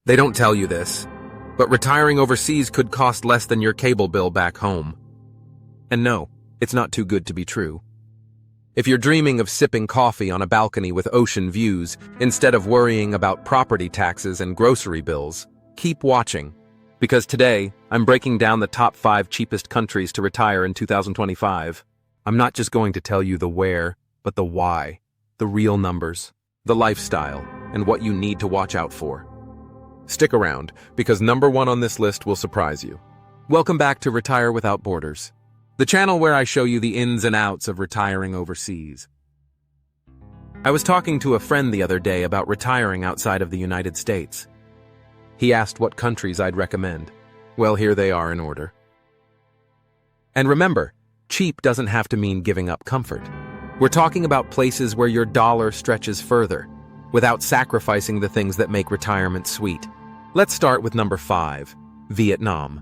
They don't tell you this, but retiring overseas could cost less than your cable bill back home. And no, it's not too good to be true. If you're dreaming of sipping coffee on a balcony with ocean views instead of worrying about property taxes and grocery bills, keep watching. Because today, I'm breaking down the top 5 cheapest countries to retire in 2025. I'm not just going to tell you the where, but the why, the real numbers, the lifestyle, and what you need to watch out for. Stick around, because number 1 on this list will surprise you. Welcome back to Retire Without Borders, the channel where I show you the ins and outs of retiring overseas. I was talking to a friend the other day about retiring outside of the United States. He asked what countries I'd recommend. Well, here they are in order. And remember, cheap doesn't have to mean giving up comfort. We're talking about places where your dollar stretches further, without sacrificing the things that make retirement sweet. Let's start with number 5, Vietnam,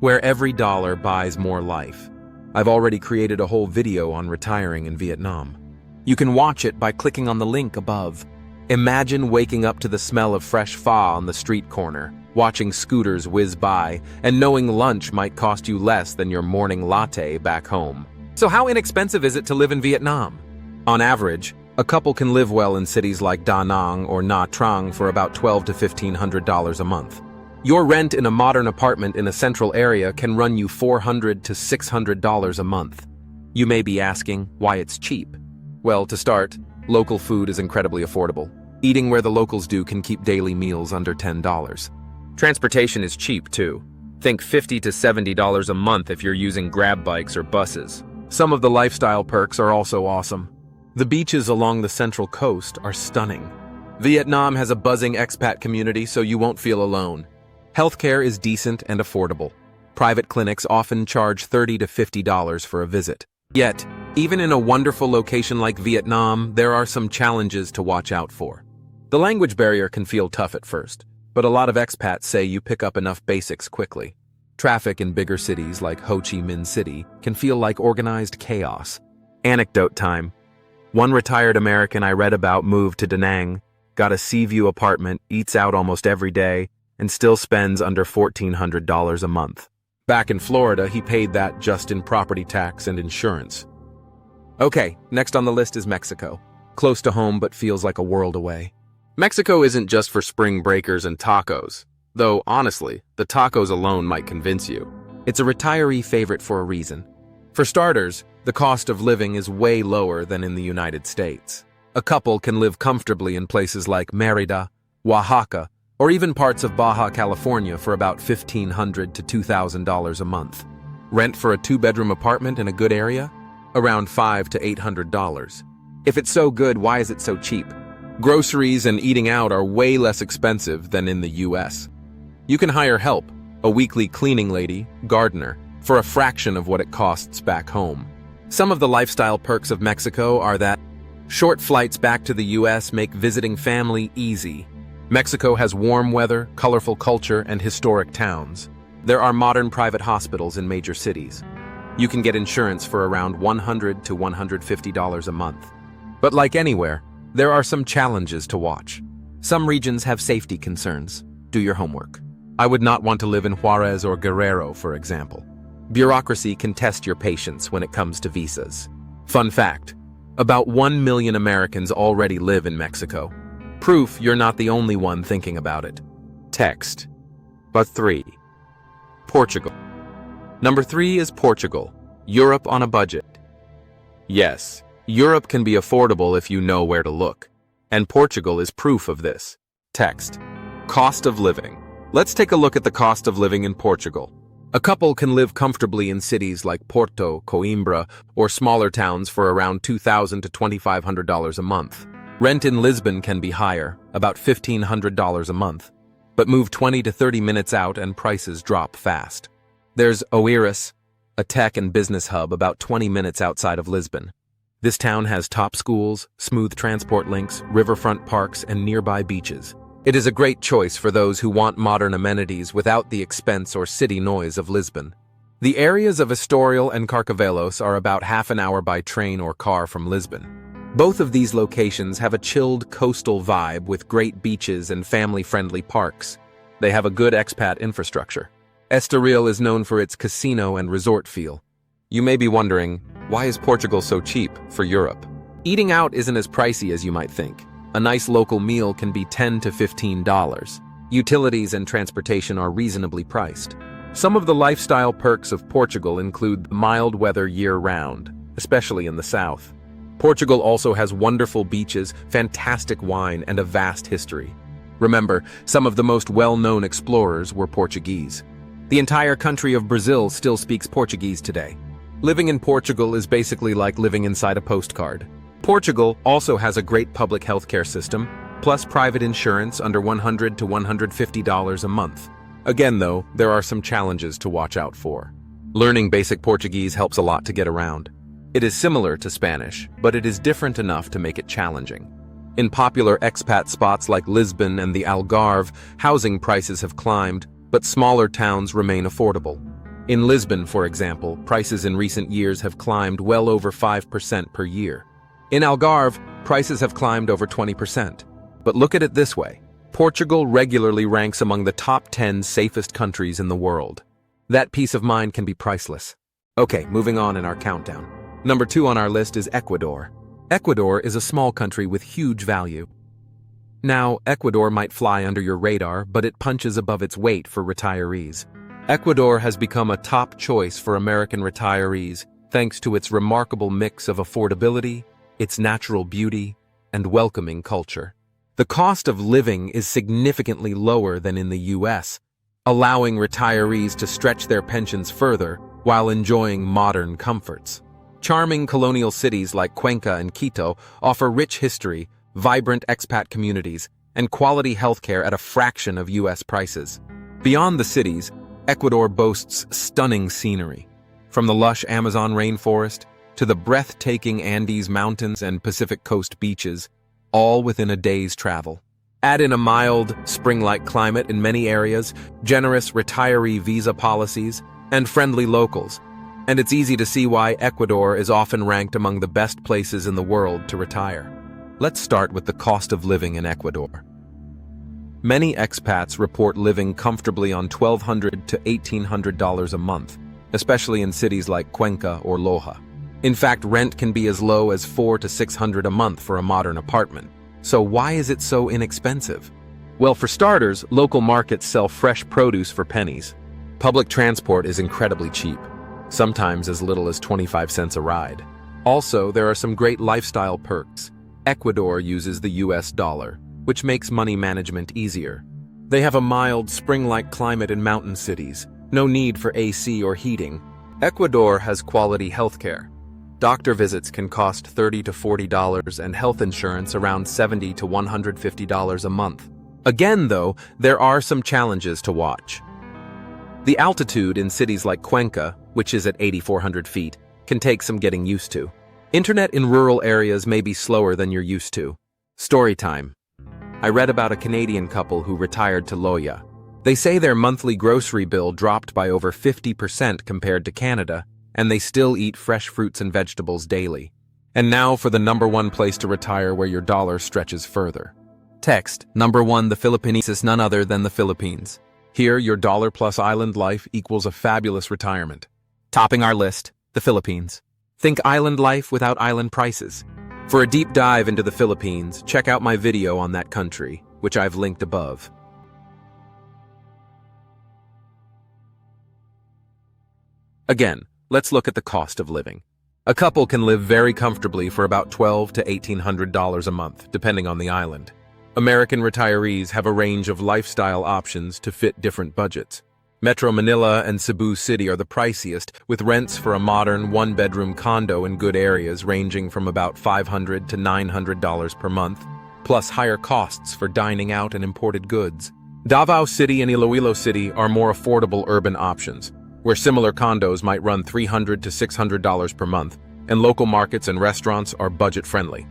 where every dollar buys more life. I've already created a whole video on retiring in Vietnam. You can watch it by clicking on the link above. Imagine waking up to the smell of fresh pho on the street corner, watching scooters whiz by, and knowing lunch might cost you less than your morning latte back home. So how inexpensive is it to live in Vietnam? On average, a couple can live well in cities like Da Nang or Nha Trang for about $1,200 to $1,500 a month. Your rent in a modern apartment in a central area can run you $400 to $600 a month. You may be asking why it's cheap. Well, to start, local food is incredibly affordable. Eating where the locals do can keep daily meals under $10. Transportation is cheap too. Think $50 to $70 a month if you're using grab bikes or buses. Some of the lifestyle perks are also awesome. The beaches along the central coast are stunning. Vietnam has a buzzing expat community, so you won't feel alone. Healthcare is decent and affordable. Private clinics often charge $30 to $50 for a visit. Yet, even in a wonderful location like Vietnam, there are some challenges to watch out for. The language barrier can feel tough at first, but a lot of expats say you pick up enough basics quickly. Traffic in bigger cities like Ho Chi Minh City can feel like organized chaos. Anecdote time. One retired American I read about moved to Da Nang, got a sea view apartment, eats out almost every day, and still spends under $1,400 a month. Back in Florida, he paid that just in property tax and insurance. Okay, next on the list is Mexico. Close to home but feels like a world away. Mexico isn't just for spring breakers and tacos, though honestly, the tacos alone might convince you. It's a retiree favorite for a reason. For starters, the cost of living is way lower than in the United States. A couple can live comfortably in places like Mérida, Oaxaca, or even parts of Baja California for about $1,500 to $2,000 a month. Rent for a 2-bedroom apartment in a good area? Around $500 to $800. If it's so good, why is it so cheap? Groceries and eating out are way less expensive than in the US. You can hire help, a weekly cleaning lady, gardener, for a fraction of what it costs back home. Some of the lifestyle perks of Mexico are that short flights back to the US make visiting family easy. Mexico has warm weather, colorful culture, and historic towns. There are modern private hospitals in major cities. You can get insurance for around $100 to $150 a month. But like anywhere, there are some challenges to watch. Some regions have safety concerns. Do your homework. I would not want to live in Juarez or Guerrero, for example. Bureaucracy can test your patience when it comes to visas. Fun fact, about 1 million Americans already live in Mexico. Proof you're not the only one thinking about it. Text. But 3. Portugal. Number 3 is Portugal, Europe on a budget. Yes, Europe can be affordable if you know where to look, and Portugal is proof of this. Text. Cost of living. Let's take a look at the cost of living in Portugal. A couple can live comfortably in cities like Porto, Coimbra, or smaller towns for around $2,000 to $2,500 a month. Rent in Lisbon can be higher, about $1,500 a month, but move 20 to 30 minutes out and prices drop fast. There's Oeiras, a tech and business hub about 20 minutes outside of Lisbon. This town has top schools, smooth transport links, riverfront parks, and nearby beaches. It is a great choice for those who want modern amenities without the expense or city noise of Lisbon. The areas of Estoril and Carcavelos are about half an hour by train or car from Lisbon. Both of these locations have a chilled coastal vibe with great beaches and family-friendly parks. They have a good expat infrastructure. Estoril is known for its casino and resort feel. You may be wondering, why is Portugal so cheap for Europe? Eating out isn't as pricey as you might think. A nice local meal can be $10 to $15. Utilities and transportation are reasonably priced. Some of the lifestyle perks of Portugal include mild weather year-round, especially in the south. Portugal also has wonderful beaches, fantastic wine, and a vast history. Remember, some of the most well-known explorers were Portuguese. The entire country of Brazil still speaks Portuguese today. Living in Portugal is basically like living inside a postcard. Portugal also has a great public healthcare system, plus private insurance under $100 to $150 a month. Again, though, there are some challenges to watch out for. Learning basic Portuguese helps a lot to get around. It is similar to Spanish, but it is different enough to make it challenging. In popular expat spots like Lisbon and the Algarve, housing prices have climbed, but smaller towns remain affordable. In Lisbon, for example, prices in recent years have climbed well over 5% per year. In Algarve, prices have climbed over 20%. But look at it this way. Portugal regularly ranks among the top 10 safest countries in the world. That peace of mind can be priceless. Okay, moving on in our countdown. Number 2 on our list is Ecuador. Ecuador is a small country with huge value. Now, Ecuador might fly under your radar, but it punches above its weight for retirees. Ecuador has become a top choice for American retirees thanks to its remarkable mix of affordability, its natural beauty, and welcoming culture. The cost of living is significantly lower than in the US, allowing retirees to stretch their pensions further while enjoying modern comforts. Charming colonial cities like Cuenca and Quito offer rich history, vibrant expat communities, and quality healthcare at a fraction of US prices. Beyond the cities, Ecuador boasts stunning scenery. From the lush Amazon rainforest to the breathtaking Andes Mountains and Pacific Coast beaches, all within a day's travel. Add in a mild, spring-like climate in many areas, generous retiree visa policies, and friendly locals, and it's easy to see why Ecuador is often ranked among the best places in the world to retire. Let's start with the cost of living in Ecuador. Many expats report living comfortably on $1,200 to $1,800 a month, especially in cities like Cuenca or Loja. In fact, rent can be as low as $400 to $600 a month for a modern apartment. So why is it so inexpensive? Well, for starters, local markets sell fresh produce for pennies. Public transport is incredibly cheap, sometimes as little as 25 cents a ride. Also, there are some great lifestyle perks. Ecuador uses the US dollar, which makes money management easier. They have a mild, spring-like climate in mountain cities, no need for AC or heating. Ecuador has quality healthcare. Doctor visits can cost $30 to $40 and health insurance around $70 to $150 a month. Again, though, there are some challenges to watch. The altitude in cities like Cuenca, which is at 8,400 feet, can take some getting used to. Internet in rural areas may be slower than you're used to. Story time. I read about a Canadian couple who retired to Loja. They say their monthly grocery bill dropped by over 50% compared to Canada, and they still eat fresh fruits and vegetables daily. And now for the number 1 place to retire where your dollar stretches further. Text, number 1, the Philippines is none other than the Philippines. Here, your dollar-plus island life equals a fabulous retirement. Topping our list, the Philippines. Think island life without island prices. For a deep dive into the Philippines, check out my video on that country, which I've linked above. Again, let's look at the cost of living. A couple can live very comfortably for about $1,200 to $1,800 a month, depending on the island. American retirees have a range of lifestyle options to fit different budgets. Metro Manila and Cebu City are the priciest, with rents for a modern one-bedroom condo in good areas ranging from about $500 to $900 per month, plus higher costs for dining out and imported goods. Davao City and Iloilo City are more affordable urban options, where similar condos might run $300 to $600 per month, and local markets and restaurants are budget-friendly.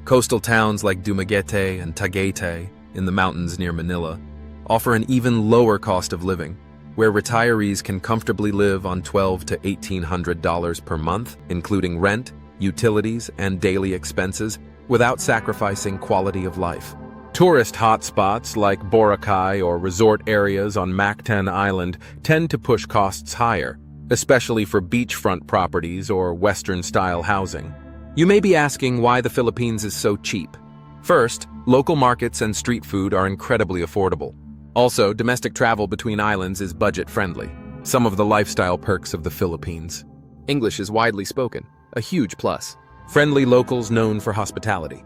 Coastal towns like Dumaguete and Tagaytay, in the mountains near Manila, offer an even lower cost of living, where retirees can comfortably live on $1,200 to $1,800 per month, including rent, utilities, and daily expenses, without sacrificing quality of life. Tourist hotspots like Boracay or resort areas on Mactan Island tend to push costs higher, especially for beachfront properties or Western-style housing. You may be asking why the Philippines is so cheap. First, local markets and street food are incredibly affordable. Also, domestic travel between islands is budget-friendly. Some of the lifestyle perks of the Philippines. English is widely spoken, a huge plus. Friendly locals known for hospitality.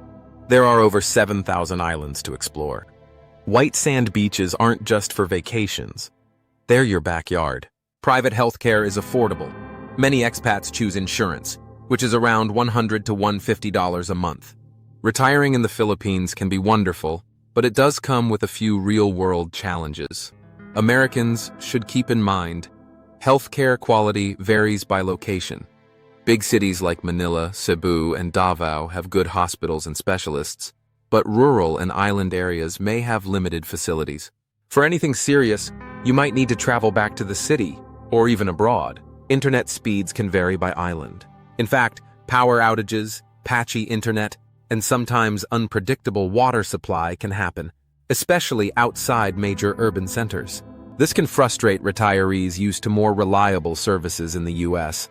There are over 7,000 islands to explore. White sand beaches aren't just for vacations. They're your backyard. Private healthcare is affordable. Many expats choose insurance, which is around $100 to $150 a month. Retiring in the Philippines can be wonderful, but it does come with a few real-world challenges. Americans should keep in mind, healthcare quality varies by location. Big cities like Manila, Cebu, and Davao have good hospitals and specialists, but rural and island areas may have limited facilities. For anything serious, you might need to travel back to the city, or even abroad. Internet speeds can vary by island. In fact, power outages, patchy internet, and sometimes unpredictable water supply can happen, especially outside major urban centers. This can frustrate retirees used to more reliable services in the U.S.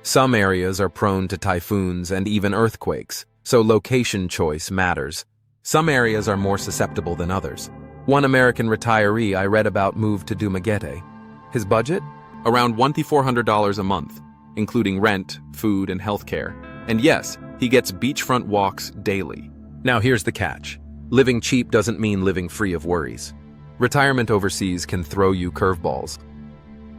Some areas are prone to typhoons and even earthquakes, so location choice matters. Some areas are more susceptible than others. One American retiree I read about moved to Dumaguete. His budget? Around $2,400 a month, including rent, food, and healthcare. And yes, he gets beachfront walks daily. Now here's the catch. Living cheap doesn't mean living free of worries. Retirement overseas can throw you curveballs.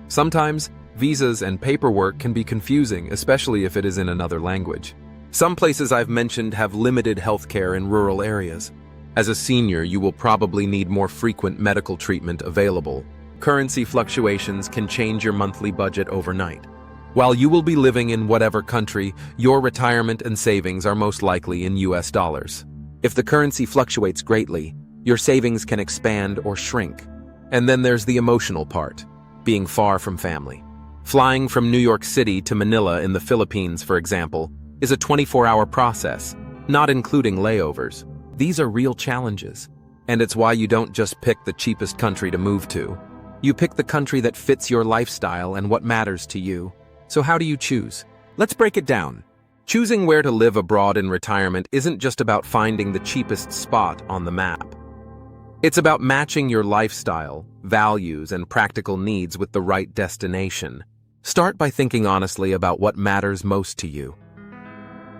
Sometimes, visas and paperwork can be confusing, especially if it is in another language. Some places I've mentioned have limited healthcare in rural areas. As a senior, you will probably need more frequent medical treatment available. Currency fluctuations can change your monthly budget overnight. While you will be living in whatever country, your retirement and savings are most likely in US dollars. If the currency fluctuates greatly, your savings can expand or shrink. And then there's the emotional part, being far from family. Flying from New York City to Manila in the Philippines, for example, is a 24-hour process, not including layovers. These are real challenges, and it's why you don't just pick the cheapest country to move to. You pick the country that fits your lifestyle and what matters to you. So how do you choose? Let's break it down. Choosing where to live abroad in retirement isn't just about finding the cheapest spot on the map. It's about matching your lifestyle, values, and practical needs with the right destination. Start by thinking honestly about what matters most to you.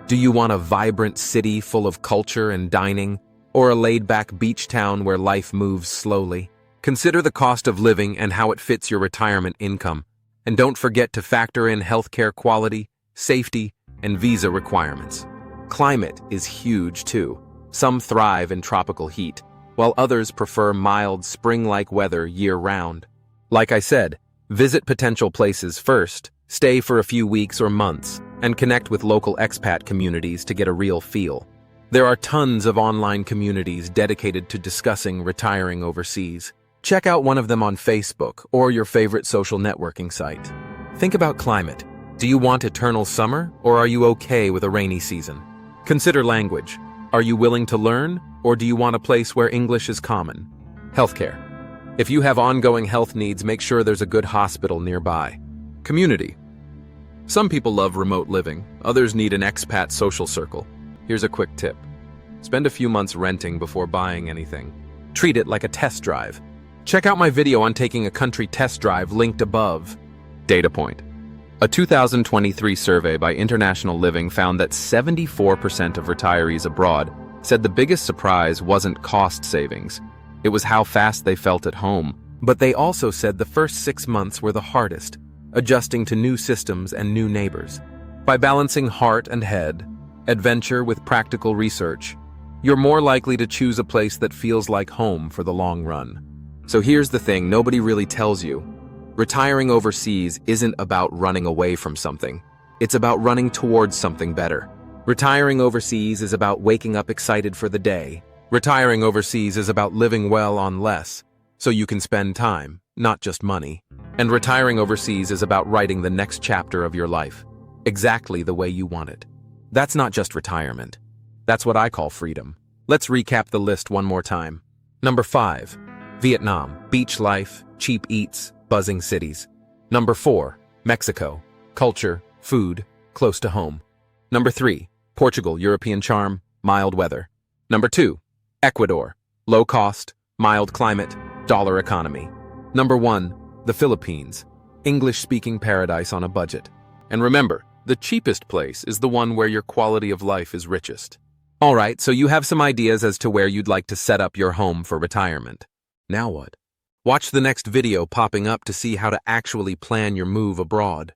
Do you want a vibrant city full of culture and dining, or a laid-back beach town where life moves slowly? Consider the cost of living and how it fits your retirement income. And don't forget to factor in healthcare quality, safety, and visa requirements. Climate is huge too. Some thrive in tropical heat, while others prefer mild spring-like weather year-round. Like I said, visit potential places first, stay for a few weeks or months, and connect with local expat communities to get a real feel. There are tons of online communities dedicated to discussing retiring overseas. Check out one of them on Facebook or your favorite social networking site. Think about climate. Do you want eternal summer, or are you okay with a rainy season? Consider language. Are you willing to learn, or do you want a place where English is common? Healthcare. If you have ongoing health needs, make sure there's a good hospital nearby. Community. Some people love remote living, others need an expat social circle. Here's a quick tip. Spend a few months renting before buying anything. Treat it like a test drive. Check out my video on taking a country test drive linked above. Data point. A 2023 survey by International Living found that 74% of retirees abroad said the biggest surprise wasn't cost savings. It was how fast they felt at home. But they also said the first 6 months were the hardest, adjusting to new systems and new neighbors. By balancing heart and head, adventure with practical research, you're more likely to choose a place that feels like home for the long run. So here's the thing nobody really tells you. Retiring overseas isn't about running away from something. It's about running towards something better. Retiring overseas is about waking up excited for the day. Retiring overseas is about living well on less, so you can spend time, not just money. And retiring overseas is about writing the next chapter of your life, exactly the way you want it. That's not just retirement. That's what I call freedom. Let's recap the list one more time. Number 5. Vietnam, beach life, cheap eats, buzzing cities. Number 4. Mexico, culture, food, close to home. Number 3. Portugal, European charm, mild weather. Number 2. Ecuador, low cost, mild climate, dollar economy. Number 1. The Philippines, English-speaking paradise on a budget. And remember, the cheapest place is the one where your quality of life is richest. Alright, so you have some ideas as to where you'd like to set up your home for retirement. Now what? Watch the next video popping up to see how to actually plan your move abroad.